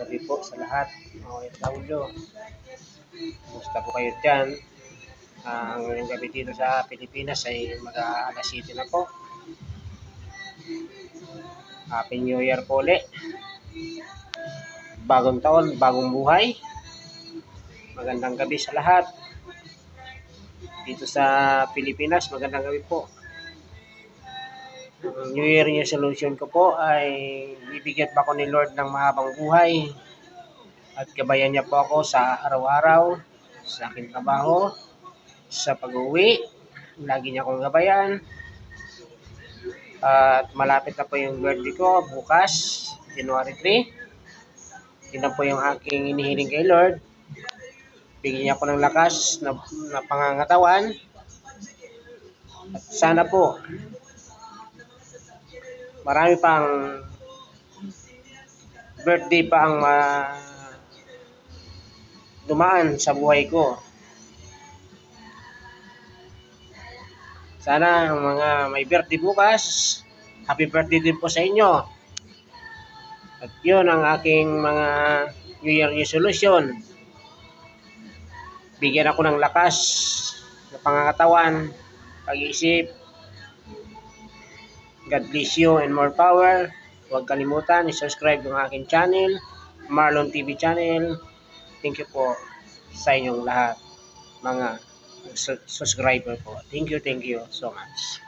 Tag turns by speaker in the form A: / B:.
A: gabi po sa lahat, mga OFW. Kumusta po kayo dyan? Ngayong gabi dito sa Pilipinas ay mag-alas 7 na po. Happy New Year po ulit. Bagong taon, bagong buhay. Magandang gabi sa lahat. Dito sa Pilipinas, magandang gabi po. Ang New Year resolution ko po ay bibigyan pa ako ni Lord ng mahabang buhay at gabayan niya po ako sa araw-araw, sa aking trabaho, sa pag-uwi. Lagi niya akong gabayan. At malapit na po yung birthday ko bukas, January 3. Yun na po yung aking inihiling kay Lord. Bigyan niya ako ng lakas na pangangatawan. At sana po marami pang birthday pa ang dumaan sa buhay ko. Sana ang mga may birthday bukas, happy birthday din po sa inyo. At yun ang aking mga New Year resolution. Bigyan ako ng lakas na pangangatawan, pag-iisip. God bless you and more power. Huwag kalimutan i-subscribe yung aking channel, Marlon TV channel. Thank you po sa inyong lahat, mga subscriber po. Thank you so much.